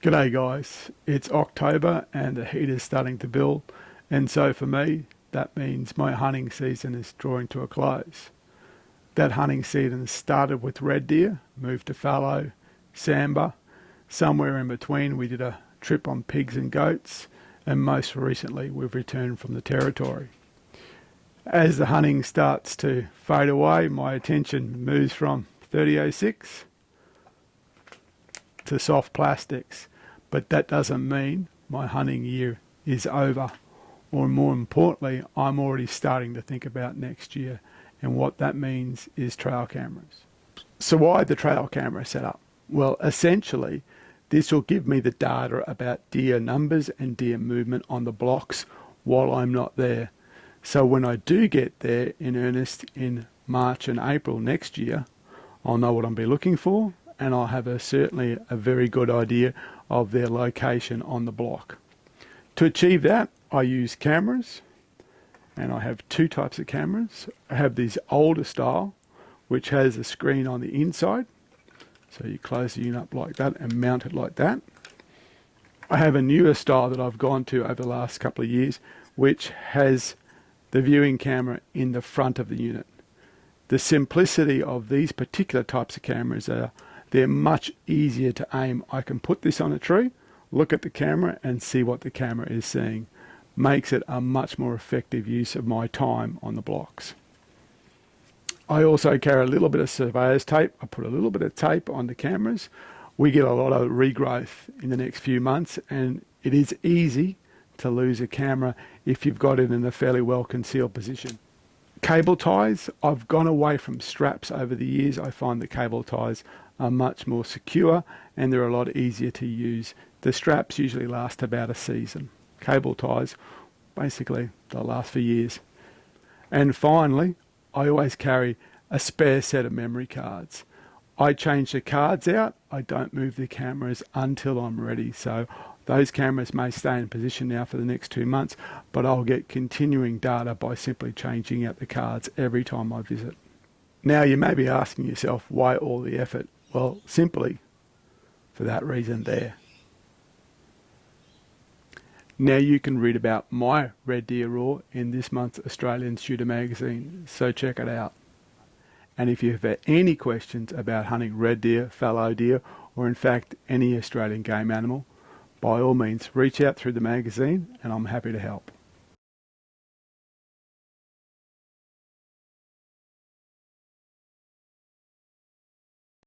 G'day guys, it's October and the heat is starting to build, and so for me that means my hunting season is drawing to a close. That hunting season started with red deer, moved to fallow, sambar, somewhere in between we did a trip on pigs and goats, and most recently we've returned from the territory. As the hunting starts to fade away, my attention moves from 3006 to soft plastics. But that doesn't mean my hunting year is over, or more importantly, I'm already starting to think about next year, and what that means is trail cameras. So why the trail camera setup? Well, essentially, this will give me the data about deer numbers and deer movement on the blocks while I'm not there. So when I do get there in earnest in March and April next year, I'll know what I'll be looking for, and I'll have certainly a very good idea of their location on the block. To achieve that, I use cameras, and I have two types of cameras. I have these older style, which has a screen on the inside, so you close the unit up like that and mount it like that. I have a newer style that I've gone to over the last couple of years, which has the viewing camera in the front of the unit. The simplicity of these particular types of cameras are they're much easier to aim. I can put this on a tree, look at the camera and see what the camera is seeing. Makes it a much more effective use of my time on the blocks. I also carry a little bit of surveyor's tape. I put a little bit of tape on the cameras. We get a lot of regrowth in the next few months, and it is easy to lose a camera if you've got it in a fairly well concealed position. Cable ties, I've gone away from straps over the years. I find the cable ties are much more secure and they're a lot easier to use. The straps usually last about a season. Cable ties, basically, they'll last for years. And finally, I always carry a spare set of memory cards. I change the cards out. I don't move the cameras until I'm ready. So those cameras may stay in position now for the next 2 months, but I'll get continuing data by simply changing out the cards every time I visit. Now you may be asking yourself, why all the effort? Well, simply for that reason there. Now you can read about my red deer roar in this month's Australian Shooter magazine, so check it out. And if you have any questions about hunting red deer, fallow deer, or in fact any Australian game animal, by all means reach out through the magazine and I'm happy to help.